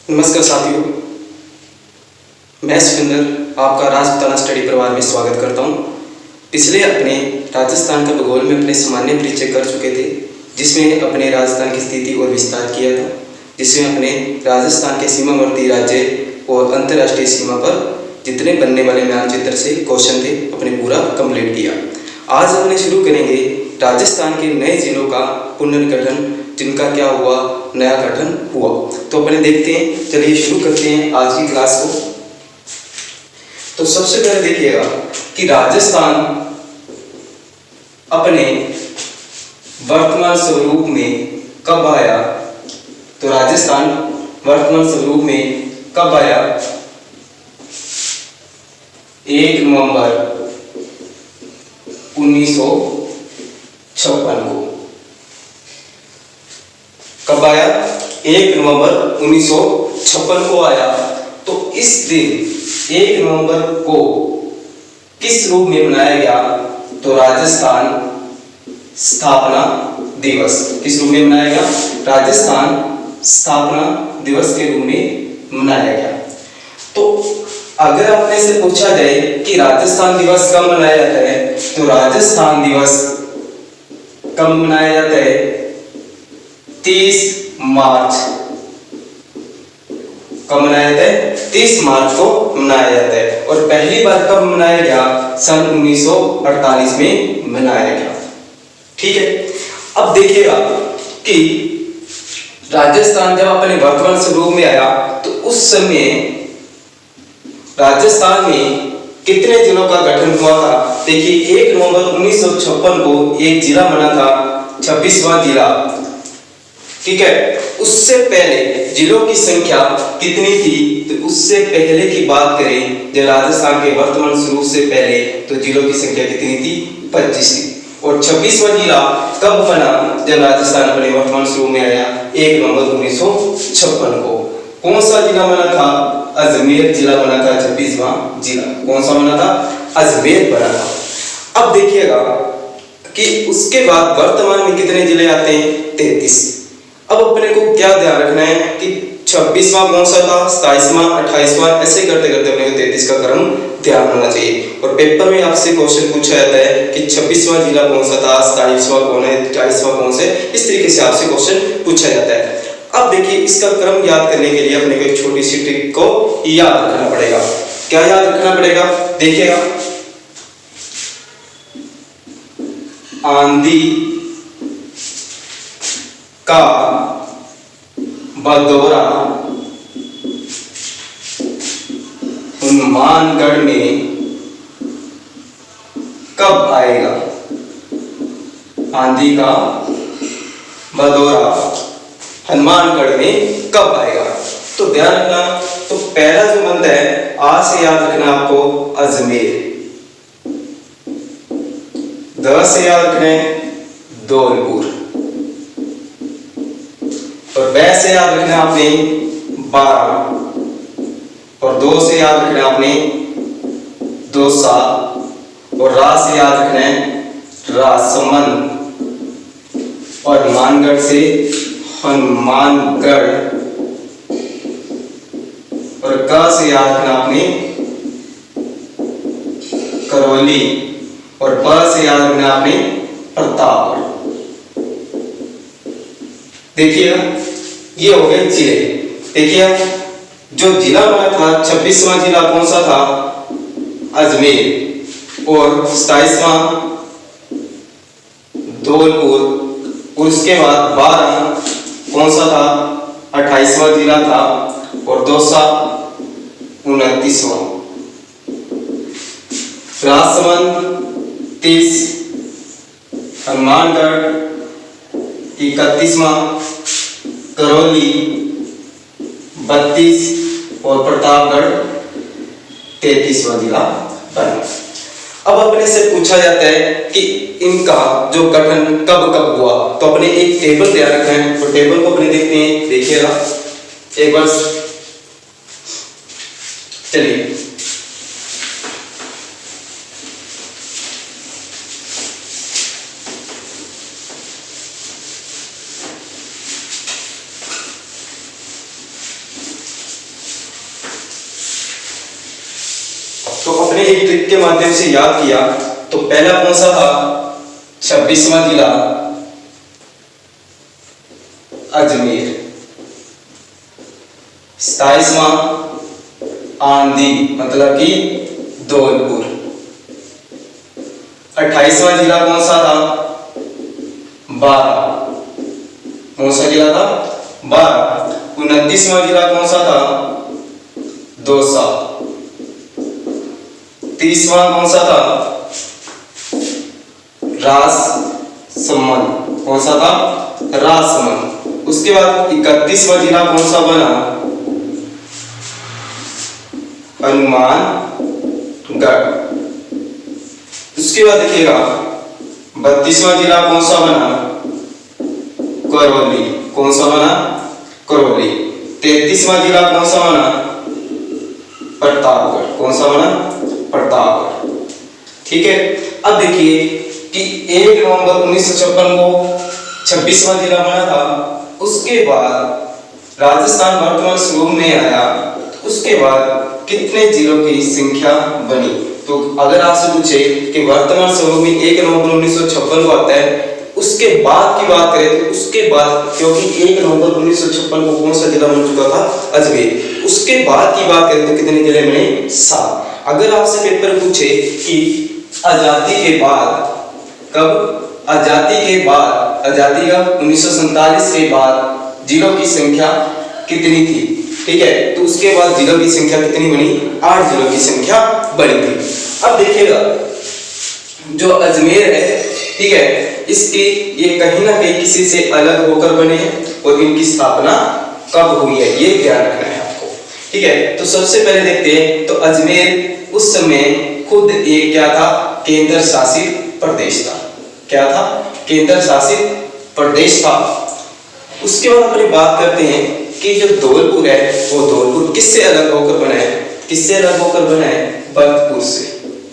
नमस्कार साथियों, मैं सुखिंदर आपका राजपूताना स्टडी परिवार में स्वागत करता हूं। पिछले अपने राजस्थान का भूगोल में अपने सामान्य परिचय कर चुके थे, जिसमें अपने राजस्थान की स्थिति और विस्तार किया था, जिसमें अपने राजस्थान के सीमावर्ती राज्य और अंतर्राष्ट्रीय सीमा पर जितने बनने वाले मानचित्र से क्वेश्चन थे अपने पूरा कंप्लीट किया। आज अपने शुरू करेंगे राजस्थान के नए जिलों का पुनर्गठन, जिनका क्या हुआ, नया गठन हुआ। तो अपने देखते हैं, चलिए शुरू करते हैं आज की क्लास को। तो सबसे पहले देखिएगा कि राजस्थान अपने वर्तमान स्वरूप में कब आया। तो राजस्थान वर्तमान स्वरूप में कब आया? 1 नवंबर 1956 को। कब आया? 1 नवंबर 1956 को आया। तो इस दिन 1 नवंबर को किस रूप में मनाया गया? तो राजस्थान स्थापना दिवस। किस रूप में मनाया गया? राजस्थान स्थापना दिवस के रूप में मनाया गया। तो अगर आपने से पूछा जाए कि राजस्थान दिवस कब मनाया जाता है, तो राजस्थान दिवस कब मनाया जाता है? 30 मार्च। कब मनाया जाता है? 30 मार्च को मनाया जाता है। और पहली बार कब मनाया गया? सन 1948 में मनाया गया। ठीक है। अब देखिएगा कि राजस्थान जब अपने वर्तमान स्वरूप में आया, तो उस समय राजस्थान में कितने जिलों का गठन हुआ था? देखिए, 1 नवंबर 1956 को एक जिला बना था, 26वां जिला। ठीक है। उससे पहले जिलों की संख्या कितनी थी? तो उससे पहले की बात करें, जब राजस्थान के वर्तमान स्वरूप से पहले, तो जिलों की संख्या कितनी थी? 25 थी। और 26वां जिला कब बना? जब राजस्थान अपने वर्तमान स्वरूप में आया, 1 नवंबर 1956 को। कौन सा जिला बना था? अजमेर जिला बना था। 26वां जिला कौन सा बना था? अजमेर बना था। अब देखिएगा कि उसके बाद वर्तमान में कितने जिले आते हैं? 33। अब अपने को क्या ध्यान रखना है कि 26वां कौन सा था, 27वां, 28वां, ऐसे करते करते अपने को 33 का क्रम ध्यान होना चाहिए। और पेपर में आपसे क्वेश्चन पूछा जाता है कि 26वां जिला कौन सा था, 27वां कौन है, 28वां कौन से, इस तरीके से आपसे क्वेश्चन पूछा जाता है। अब देखिए, इसका क्रम याद करने के लिए अपने को एक छोटी सी ट्रिक को याद रखना पड़ेगा। क्या याद रखना पड़ेगा? देखिएगा, आंधी का बदौरा हनुमानगढ़ में कब आएगा? आंधी का बदौरा हनुमानगढ़ में कब आएगा? तो ध्यान रखना। तो पहला जो मंत्र है, आ से याद रखना आपको अजमेर, द से याद रखना धौलपुर, और ब से याद रखना आपने बारा, और दो से याद रखना आपने दौसा, और रा से याद रखना है राजसमंद, और हनुमानगढ़ से हनुमानगढ़, और क से याद रखना आपने करौली, और प से याद रखना आपने प्रतापगढ़। देखिएगा, ये हो गए जिले। देखिए, जो जिला बना था 26वां जिला कौन सा था? अजमेर, और 27वां धौलपुर, उसके बाद 12 कौन सा था? 28वां जिला था, और दौसा 29वां, राजसमंद 30, हनुमानगढ़ 31वां, करौली 32, और प्रतापगढ़ 33वां जिला बना। अब अपने से पूछा जाता है कि इनका जो गठन कब कब हुआ, तो अपने एक टेबल तैयार रखना है। तो टेबल को अपने देखते हैं। देखिएगा एक बार, चलिए मैंने एक ट्रिक के माध्यम से याद किया तो पहला कौन सा था, 26वां जिला अजमेर, 27वां आंधी मतलब कि धौलपुर, 28वां जिला कौन सा था, 12, कौन सा जिला था, 12, 29वां जिला कौन सा था, दौसा, 30वां कौन सा था, राजसमंद, कौन सा था, राजसमंद। उसके बाद 31वां जिला कौन सा बना, हनुमानगढ़। उसके बाद देखिएगा 32वां जिला कौन सा बना, करौली, कौन सा बना, करौली। 33वां जिला कौन सा बना, प्रतापगढ़, कौन सा बना, प्रतापगढ़। ठीक है, अब देखिए कि 1 नवंबर 1956 को 26वां जिला बना था, उसके बाद राजस्थान वर्तमान स्वरूप में आया, उसके बाद कितने जिलों की संख्या बनी। तो अगर आपसे पूछे कि वर्तमान स्वरूप में 1 नवंबर 1956 को आता है, उसके बाद की बात करें तो उसके बाद, क्योंकि 1 नवंबर 1956 को कौन सा जिला बन चुका था, अजमेर, उसके बाद की बात करें तो कितने जिले बने, 7। अगर आपसे पेपर पूछे कि आजादी के बाद, कब, आजादी के बाद, आजादी का 1947 के बाद जिलों की संख्या कितनी थी, ठीक है, तो उसके बाद जिलों की संख्या कितनी बनी, 8 जिलों की संख्या बनी थी। अब देखिएगा जो अजमेर है, ठीक है, इसकी ये कहीं ना कहीं किसी से अलग होकर बने हैं और इनकी स्थापना कब हुई है ये ध्यान रखना है आपको। ठीक है, तो सबसे पहले देखते हैं तो अजमेर उस समय खुद एक क्या था, केंद्र शासित प्रदेश था। क्या था, केंद्र शासित प्रदेश था। उसके बाद अपनी बात करते हैं कि जो धौलपुर है वो धौलपुर किससे अलग होकर बना है, किससे अलग होकर बना है, भरतपुर से।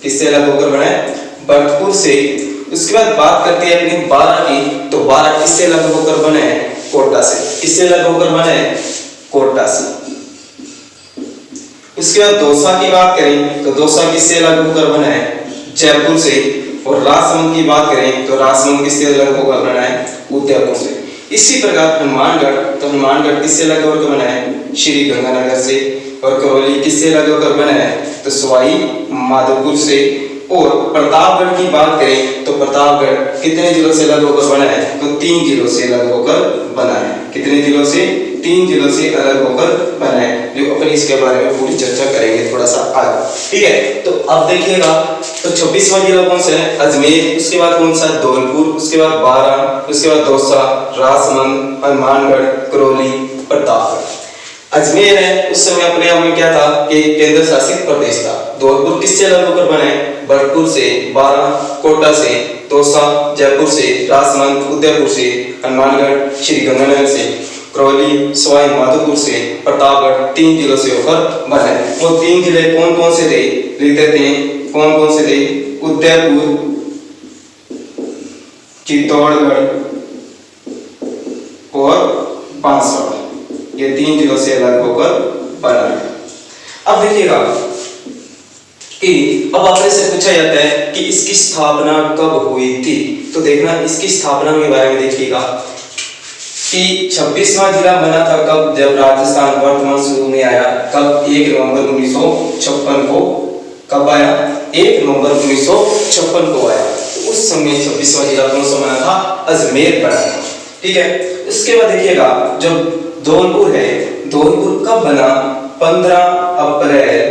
किससे अलग होकर बना है, भरतपुर से। उसके बाद बात करते हैं अपनी 12 की, तो 12 किससे अलग होकर बना है, कोटा से। किससे अलग होकर बना है, कोटा से। उसके बाद दौसा की बात करें तो दौसा किससे अलग होकर बना है, जयपुर से। और राजसमंद की बात करें तो राजसमंद किससे अलग होकर बना है, उदयपुर से। इसी प्रकार हनुमानगढ़, तो हनुमानगढ़ किससे अलग होकर बना है, श्री गंगानगर से। और करौली किससे अलग होकर बना है, तो सवाई माधोपुर से। और प्रतापगढ़ की बात करें तो प्रतापगढ़ कितने जिलों से अलग होकर बना है, तो 3 जिलों से अलग होकर बना है। कितने जिलों से, 3 जिलों से अलग होकर बना है, जो अपन इसके बारे में पूरी चर्चा करेंगे थोड़ा सा आगे। ठीक है, तो अब देखिएगा तो 26वां जिला कौन सा है, अजमेर। उसके बाद कौन सा, धौलपुर। उसके बाद 12, उसके बाद दौसा, राजसमंद, हनुमानगढ़, करौली, प्रतापगढ़। अजमेर है उस समय अपने आप में क्या था कि केंद्र शासित प्रदेश था। धौलपुर किससे अलग होकर बना है, भरतपुर से। 12 कोटा से, दौसा जयपुर से, राजसमंद उदयपुर से, हनुमानगढ़ श्री गंगानगर से, करौली सवाई माधोपुर से, प्रतापगढ़ 3 जिलों से होकर बना है। वो 3 जिले कौन कौन से थे, लिख देते हैं कौन कौन से थे, उदयपुर, चित्तौड़गढ़ और बांसवाड़ा। ये 3 जिलों से अलग होकर बना है। अब देखिएगा कि अब आपसे से पूछा जाता है कि इसकी स्थापना कब हुई थी, तो देखना इसकी स्थापना के बारे में देखिएगा कि 26वां जिला बना था कब, जब राजस्थान वर्तमान स्वरूप में आया। कब, 1 नवंबर 1956 को। कब आया, 1 नवंबर 1956 को आया। तो उस समय 26वां जिला कौन सा बना था, अजमेर बना था। ठीक है, उसके बाद देखिएगा जब धौलपुर है, धौलपुर कब बना, 15 अप्रैल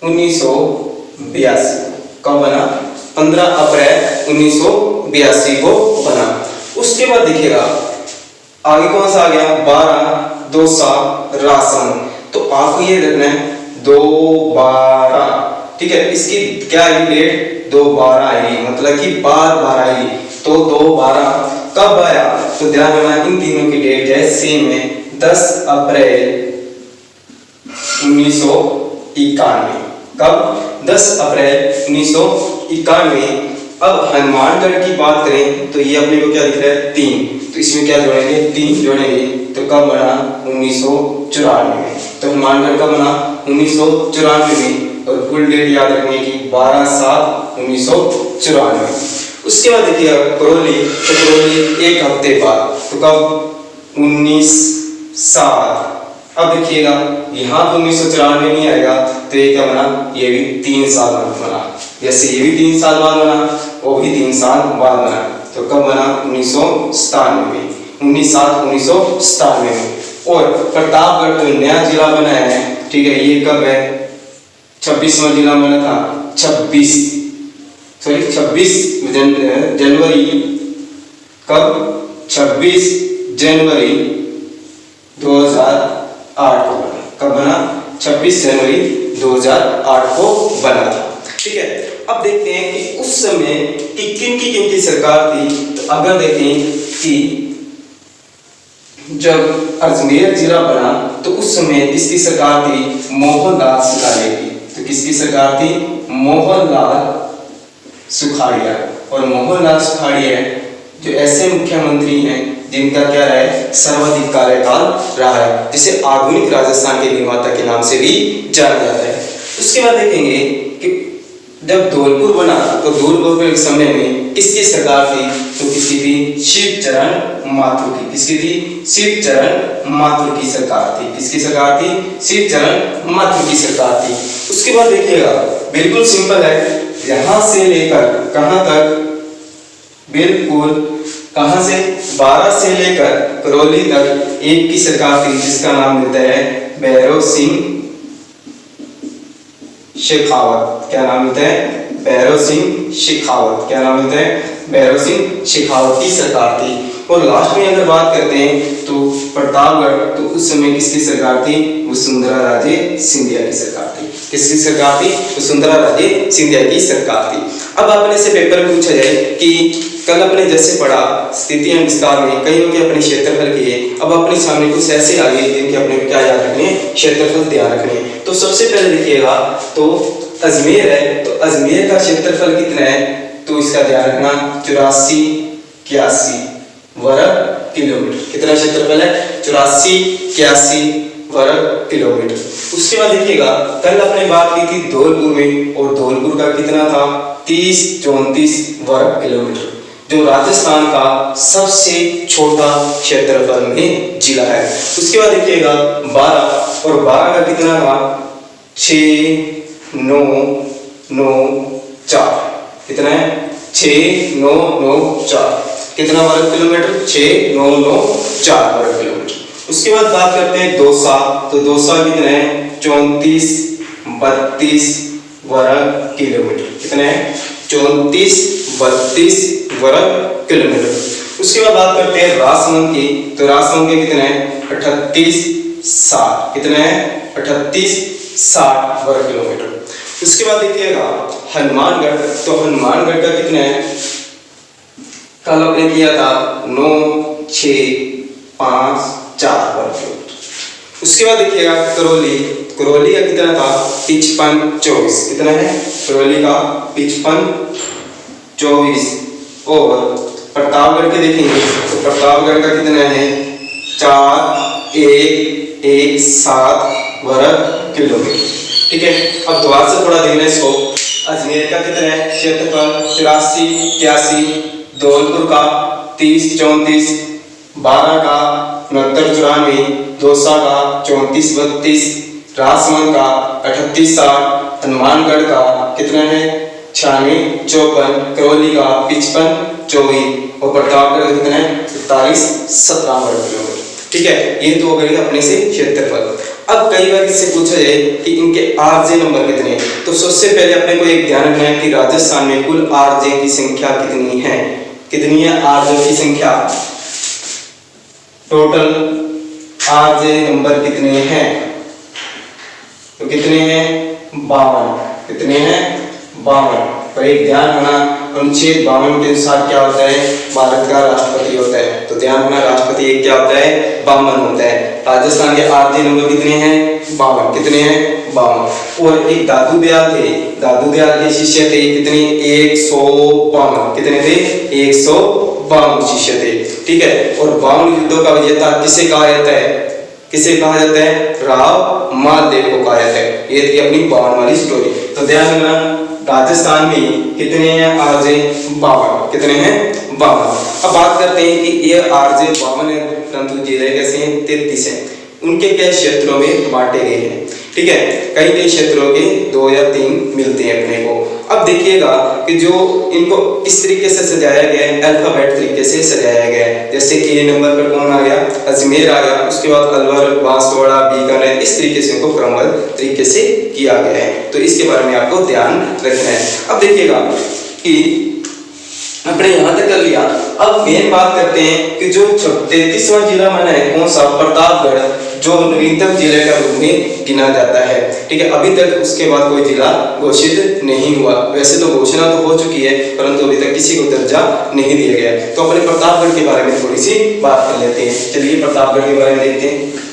1982। कब बना, 15 अप्रैल 1982 को बना। उसके बाद देखिएगा आगे कौन सा आ गया, 12 दौसा राजसमंद। तो आपको ये रखना है 2-12। ठीक है, इसकी क्या है डेट, 2-12 आएगी, मतलब कि बार आएगी। तो 2-12 कब आया, तो ध्यान रखना इन तीनों की डेट है सेम है, 10 अप्रैल 1991। कब, 10 अप्रैल 1991। अब हनुमानगढ़ की बात करें तो ये अपने को क्या दिख रहा है, 3, तो इसमें क्या जोड़ेंगे, 3 जोड़ेंगे। तो कब बना, 1994 में। तो हनुमानगढ़ कब बना, 1994 में, और फुल डेट याद रखने की 12/7/1994। उसके बाद देखिएगा करौली, तो करौली एक हफ्ते बाद, तो कब 19/7। अब देखिएगा यहाँ तो 1994 नहीं आएगा, तो ये क्या बना, ये भी 3 साल बाद बना, जैसे ये भी 3 साल बाद बना, वो भी 3 साल बाद बना, तो कब बना, 1997 में, 1997 में। और प्रतापगढ़ जो नया जिला बना है, ठीक है, ये कब है, 26वां जिला बना था, 26 जनवरी, कब, 26 जनवरी 2008 को बना, कब बना, 26 जनवरी 2008 को बना था, ठीक है। अब देखते हैं कि उस समय कि किन की सरकार थी। तो अगर देखें कि जब अजमेर जिला बना, तो उस समय किसकी सरकार थी, मोहनलाल सुखाड़िया की। तो किसकी सरकार थी, मोहनलाल सुखाड़िया। और मोहनलाल सुखाड़िया जो ऐसे मुख्यमंत्री हैं जिनका क्या रहा है, सर्वाधिक कार्यकाल रहा है, जिसे आधुनिक राजस्थान के निर्माता के नाम से भी जाना जाता है। उसके बाद देखेंगे कि जब धौलपुर बना, तो धौलपुर के समय में किसकी सरकार थी, तो किसकी थी, शिवचरण माथुर की। किसकी थी, शिवचरण माथुर की सरकार थी। किसकी सरकार थी, शिवचरण माथुर की सरकार थी। उसके बाद देखिएगा बिल्कुल सिंपल है, यहां से लेकर कहां तक, बिल्कुल कहां से, 12 से लेकर करौली तक एक की सरकार थी, जिसका नाम मिलता है भैरव सिंह शेखावत। क्या नाम मिलता है, भैरव सिंह शेखावत। क्या नाम मिलता है, भैरव सिंह शेखावत की सरकार थी। और लास्ट में अगर बात करते हैं तो प्रतापगढ़, तो उस समय किसकी सरकार थी, वसुंधरा राजे सिंधिया की सरकार थी। किसकी सरकार थी, वसुंधरा राजे सिंधिया की सरकार थी। अब अपने से पेपर में पूछा जाए कि कल अपने जैसे पढ़ा स्थितियां विस्तार में, कईयों के अपने क्षेत्रफल किए, अब अपने सामने कुछ ऐसे आ गए जिनके अपने क्या याद रखने, क्षेत्रफल ध्यान रखने। तो सबसे पहले देखिएगा, तो अजमेर है, तो अजमेर का क्षेत्रफल कितना है, तो इसका ध्यान रखना 84-81 वर्ग किलोमीटर। कितना क्षेत्रफल है, 84-81 वर्ग किलोमीटर। उसके बाद देखिएगा कल अपने बात की थी धौलपुर में, और धौलपुर का कितना था, 30-34 वर्ग किलोमीटर, जो राजस्थान का सबसे छोटा क्षेत्रफल में जिला है। उसके बाद देखिएगा 12, और 12 का कितना था, 6,994। कितना है, 6,994। कितना वर्ग किलोमीटर, 6,994 वर्ग किलोमीटर। उसके बाद बात करते हैं दौसा, तो दौसा कितना है, 34-32 वर्ग किलोमीटर। कितना है, 34-32 वर्ग किलोमीटर। उसके बाद बात करते हैं राजसमंद की, तो राजसमंद के कितने हैं, 38-60। कितने हैं, 38-60 वर्ग किलोमीटर। उसके बाद देखिएगा हनुमानगढ़, तो हनुमानगढ़ का कितना है, कल आपने किया था 9,6,5,4 वर्ग किलोमीटर। उसके बाद देखिएगा करौली, करौली का कितना था, 55-24। कितना है, करौली का 55-24। और प्रतापगढ़ के देखेंगे, तो प्रतापगढ़ का कितना है, 4,1,1,7 वर्ग किलोमीटर। ठीक है, अब दोबारा से थोड़ा देखना इसको। अजमेर का कितना है क्षेत्रफल, 84-81, धौलपुर का 30-34, 12 का 69-94, दौसा का 34-32, राजसमंद का 38-60, हनुमानगढ़ का कितना है 96-54, करौली का 55-24 और प्रतापगढ़ का कितना है 43-17 वर्ग किलोमीटर। ठीक है, ये तो हो गए अपने से क्षेत्रफल। अब कई बार इससे पूछा जाए कि इनके आरजे नंबर कितने हैं, तो सबसे पहले अपने को एक ध्यान रखना है कि राजस्थान में कुल आरजे की संख्या कितनी है। कितनी है आरजे की संख्या, टोटल आरजे नंबर कितने हैं, तो कितने हैं 52। कितने हैं 52। पर एक ध्यान रखना, अनुच्छेद 52 के अनुसार क्या होता है, भारत का राष्ट्रपति होता है। तो ध्यान रखना, राष्ट्रपति एक क्या होता है 52 होता है। राजस्थान के आरजे नंबर कितने हैं 52। कितने हैं 52। और एक दादू दयाल थे, दादू दयाल के शिष्य थे कितने 152। कितने थे 152 शिष्य थे। ठीक है, और 52 युद्धों का विजेता किसे कहा जाता है, किसे कहा जाता है? राव मालदेव को कहा जाता है। ये थी अपनी 52 वाली स्टोरी। तो ध्यान रखना, राजस्थान में कितने हैं आरजे? 52। कितने हैं? 52। अब बात करते हैं कि ये आरजे 52 है, परंतु जिले कैसे हैं? 33 हैं। उनके कई क्षेत्रों में बांटे गए हैं, ठीक है। कई कई क्षेत्रों के 2 या 3 मिलते हैं अपने को। अब देखिएगा कि जो इनको इस तरीके से सजाया गया है, अल्फाबेट तरीके से सजाया गया है। जैसे कि ए नंबर पर कौन आ गया? अजमेर आ गया, उसके बाद अलवर, बांसवाड़ा, बीकानेर, इस तरीके से इनको क्रमबद्ध तरीके से किया गया है। तो इसके बारे में आपको ध्यान रखना है। अब देखिएगा कि अपने यहाँ तक कर लिया। अब मेन बात करते हैं कि जो 33वां जिला माना है कौन सा? प्रतापगढ़, जो नवीनतम जिले का रूप में गिना जाता है, ठीक है। अभी तक उसके बाद कोई जिला घोषित नहीं हुआ। वैसे तो घोषणा तो हो चुकी है, परंतु अभी तक किसी को दर्जा नहीं दिया गया। तो अपने प्रतापगढ़ के बारे में थोड़ी सी बात कर लेते हैं। चलिए प्रतापगढ़ के बारे में देखते हैं।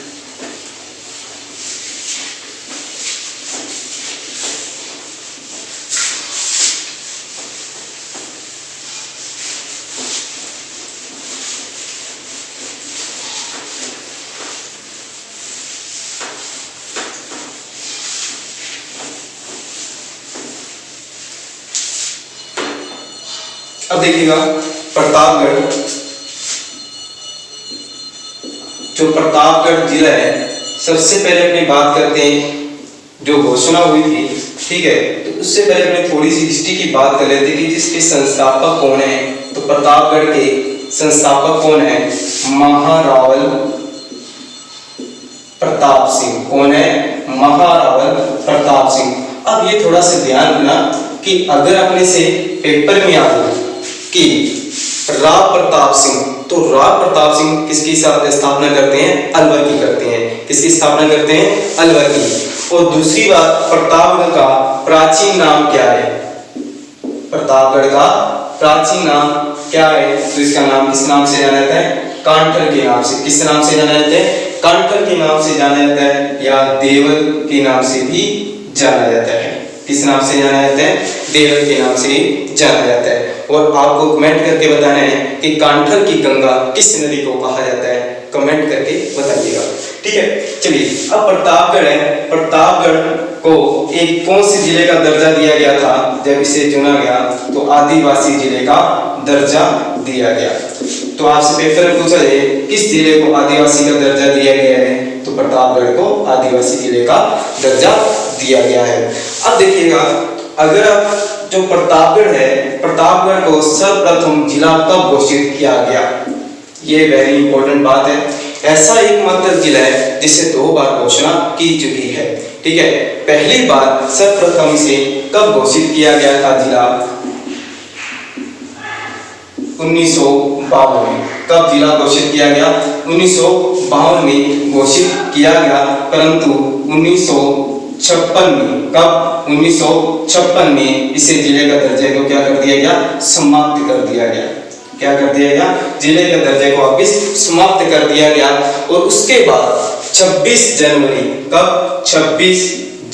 अब देखिएगा प्रतापगढ़, जो प्रतापगढ़ जिला है, सबसे पहले अपनी बात करते हैं जो घोषणा हुई थी, ठीक है। तो उससे पहले अपने थोड़ी सी हिस्ट्री की बात कर लेते हैं कि जिसके संस्थापक कौन है। तो प्रतापगढ़ के संस्थापक कौन है? महारावल प्रताप सिंह। कौन है? महारावल प्रताप सिंह। अब ये थोड़ा सा ध्यान रखना कि अगर अपने से पेपर में आ गया कि राव प्रताप सिंह, तो राव प्रताप सिंह किसकी स्थापना करते हैं? अलवर की करते हैं। किसकी स्थापना करते हैं? अलवर की। और दूसरी बात, प्रतापगढ़ का प्राचीन नाम क्या है? प्रतापगढ़ का प्राचीन नाम क्या है? तो इसका नाम किस नाम से जाना जाता है? कांठल के नाम से। किस नाम से जाना जाता है? कांठल के नाम से जाना जाता है, या देवल के नाम से भी जाना जाता है। किस नाम से जाना जाता है? देवल के नाम से जाना जाता है। और आपको कमेंट करके बताना है कि कांठल की गंगा किस नदी को कहा जाता है, कमेंट करके बताइएगा, ठीक है। चलिए अब प्रतापगढ़ है, प्रतापगढ़ को एक कौन से जिले का दर्जा दिया गया था जब इसे चुना गया? तो आदिवासी जिले का दर्जा दिया गया। तो आपसे पेपर में पूछा जाए किस जिले को आदिवासी का दर्जा दिया गया है? तो प्रतापगढ़ को आदिवासी जिले का दर्जा दिया गया है। अब देखिएगा, अगर आप जो प्रतापगढ़ है, प्रतापगढ़ को सर्वप्रथम जिला कब घोषित किया गया? ये वेरी इंपॉर्टेंट बात है। ऐसा एकमात्र जिला है जिसे 2 बार घोषणा की चुकी है, ठीक है। पहली बार सर्वप्रथम इसे कब घोषित किया गया था जिला? 1952 में। कब जिला घोषित किया गया? 1952 में घोषित किया गया, परंतु 1956 में, कब? 1956 में इसे जिले का दर्जे को क्या कर दिया गया? समाप्त कर दिया गया। क्या कर दिया गया? जिले के दर्जे को वापिस समाप्त कर दिया गया। और उसके बाद 26 जनवरी, कब? 26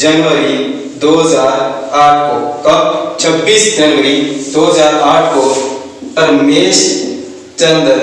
जनवरी 2008 को, कब? 26 जनवरी 2008 को परमेश चंद्र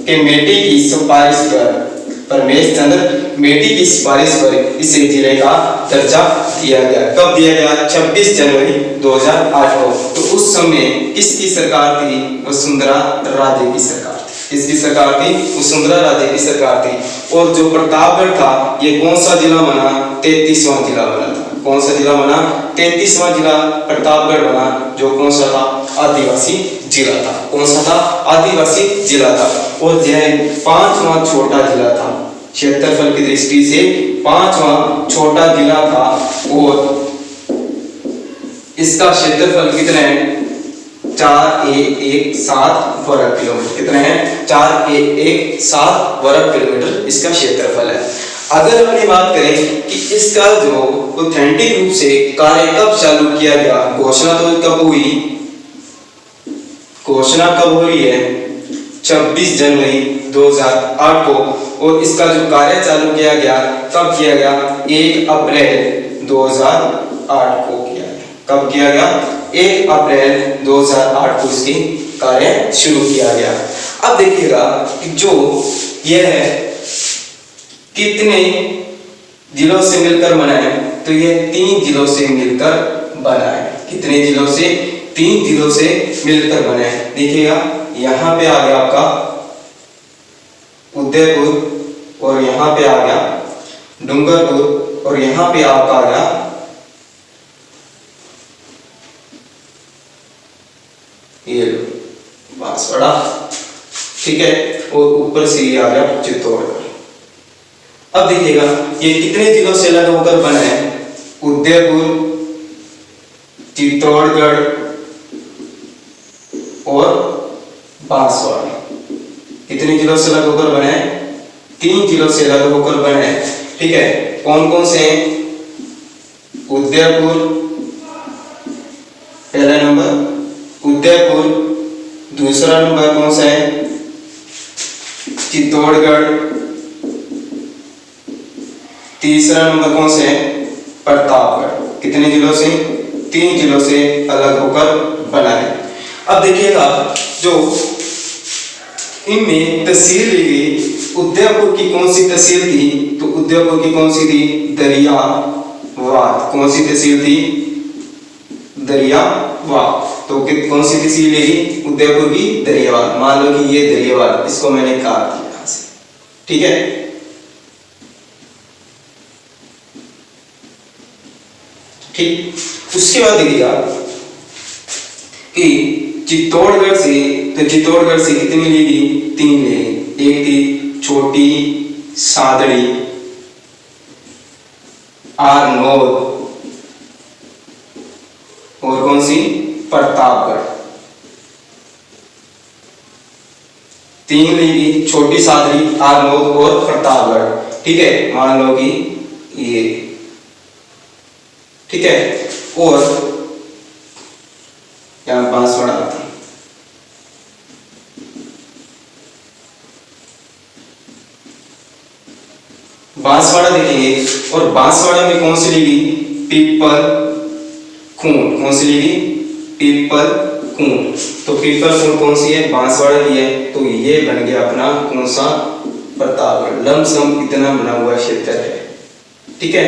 के मेटी की सिफारिश पर, परमेश चंद्र मेटी की सिफारिश पर इसे जिले का दर्जा दिया गया। कब दिया गया? 26 जनवरी 2008 को। तो उस समय किसकी सरकार थी? वसुंधरा राजे की सरकार थी। किसकी सरकार थी? वसुंधरा राजे की सरकार थी। और जो प्रतापगढ़ था, ये कौन सा जिला बना? 33वां जिला बना था। कौन सा जिला बना? 33वां जिला प्रतापगढ़ बना, जो कौन सा था? आदिवासी जिला था। कौन सा था? आदिवासी जिला था। और यह 5वां छोटा जिला था, क्षेत्रफल की दृष्टि से 5वां छोटा जिला था। और इसका क्षेत्रफल कितना है? 4117 वर्ग किलोमीटर। कितना है? 4117 वर्ग किलोमीटर इसका क्षेत्रफल है। अगर अपनी बात करें कि इसका जो ऑथेंटिक रूप से कार्य कब चालू किया गया, घोषणा तो कब हुई? घोषणा कब हुई है? 26 जनवरी 2008 को। और इसका जो कार्य चालू किया गया कब किया गया? 1 अप्रैल 2008 को किया गया। कब किया गया? 1 अप्रैल 2008 को इसकी कार्य शुरू किया गया। अब देखिएगा कि जो यह है कितने जिलों से मिलकर बना है, तो यह 3 जिलों से मिलकर बना है। कितने जिलों से? 3 जिलों से मिलकर बना है। देखिएगा यहाँ पे आ गया आपका उदयपुर और यहाँ पे आ गया डूंगरपुर और यहाँ पे आपका आ गया ये बांसवाड़ा, ठीक है, और ऊपर से ये आ गया चित्तौड़गढ़। अब देखिएगा ये कितने जिलों से अलग होकर बना है? उदयपुर, चित्तौड़गढ़ और बांसवाड़ा। कितने जिलों से अलग होकर बना है? 3 जिलों से अलग होकर बना है, ठीक है। कौन कौन से हैं? उदयपुर, पहला नंबर उदयपुर, दूसरा नंबर कौन सा है? चित्तौड़गढ़, तीसरा नंबर कौन से है? प्रतापगढ़। कितने जिलों से? 3 जिलों से अलग होकर बना है। अब देखिएगा जो इनमें तहसील ली गई, उदयपुर की कौन सी तहसील थी? तो उदयपुर की कौन सी थी? दरियावाद। कौन सी तहसील थी? दरियावाद। तो कौन सी तहसील लेगी? उदयपुर की दरियावाद। मान लो कि ये दरियावाद, इसको मैंने काट दिया यहां से, ठीक है। ठीक, उसके बाद देखिएगा कि चित्तौड़गढ़ से, तो चित्तौड़गढ़ से कितनी लेगी? 3 लेगी। एक थी छोटी सादड़ी, आरनोद और कौन सी? प्रतापगढ़। 3 लेगी, छोटी सादड़ी, आरनोद और प्रतापगढ़, ठीक है। मान लो कि ये, ठीक है। और यहां बांसवाड़ा आती है, बांसवाड़ा देखेंगे। और बांसवाड़ा में कौन सी लेगी? पीपल खूंट। कौन सी लेगी? पीपल खूंट। तो पीपल खूंट कौन सी है? बांसवाड़ा की है। तो ये बन गया अपना कौन सा? प्रतापगढ़। लमसम इतना बना हुआ क्षेत्र है, ठीक है।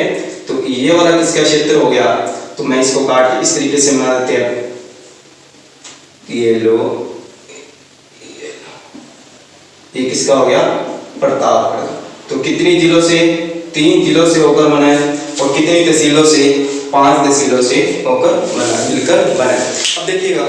तो ये वाला किसका क्षेत्र हो गया? तो मैं इसको काट के इस तरीके से बना देते हैं। ये लो, ये किसका हो गया? प्रतापगढ़। तो कितनी जिलों से? 3 जिलों से होकर बना है। और कितनी तहसीलों से? 5 तहसीलों से होकर बना, मिलकर बना है। अब देखिएगा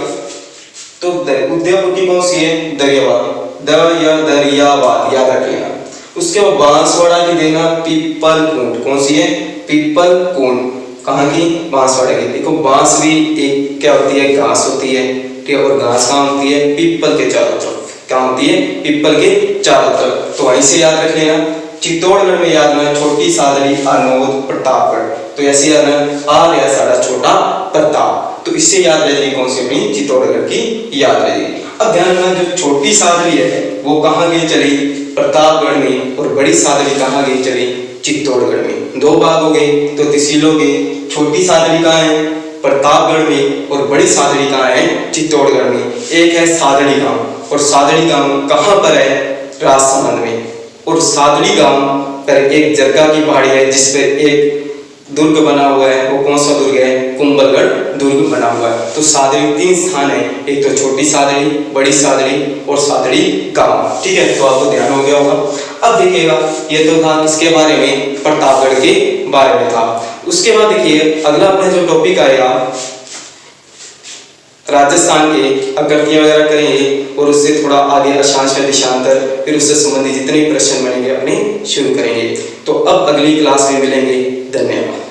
तो उदयपुर की कौन सी है? दरियावाद। दरियावाद याद रखिएगा। उसके बाद बांसवाड़ा की देना पीपल खूंट। कौन सी है? पीपल खूंट। कहाँ की? बांसवाड़ा की। देखो बांस भी एक क्या होती है? घास होती है, ठीक है। और घास कहाँ होती है? पीपल के चारों तरफ। क्या होती है? पीपल के चारों तरफ। तो ऐसे याद रख लेना। चित्तौड़गढ़ में याद रखना छोटी सादड़ी, आरनोद, प्रतापगढ़। तो ऐसे याद रखना आ गया सारा छोटा प्रताप। तो इससे याद रहेगी कौन सी? अपनी चित्तौड़गढ़ की याद रहेगी। अब ध्यान रखना जो छोटी सादड़ी है वो कहाँ गई चली? प्रतापगढ़ में। और बड़ी सादड़ी कहाँ गई चली? चित्तौड़गढ़ में। 2 भाग हो गए तो तहसीलों के। छोटी सादड़ी कहाँ है? प्रतापगढ़ में। और बड़ी सादड़ी कहाँ है? चित्तौड़गढ़ में। एक है सादड़ी गांव, और सादड़ी गांव कहाँ पर है? राजसमंद में। और सादड़ी गांव पर एक जरगा की पहाड़ी है जिस पर एक दुर्ग बना हुआ है। वो कौन सा दुर्ग है? कुंभलगढ़ दुर्ग बना हुआ है। तो सादड़ी 3 स्थान है, एक तो छोटी सादड़ी, बड़ी सादड़ी और सादड़ी गांव, ठीक है। तो आपको ध्यान हो गया होगा। अब देखिएगा ये तो था किसके बारे में? प्रतापगढ़ के बारे में था। उसके बाद देखिए अगला अपना जो टॉपिक आएगा राजस्थान के आकृतियां वगैरह करेंगे और उससे थोड़ा आगे अक्षांश में देशांतर, फिर उससे संबंधित जितने प्रश्न बनेंगे अपने शुरू करेंगे। तो अब अगली क्लास में मिलेंगे। धन्यवाद।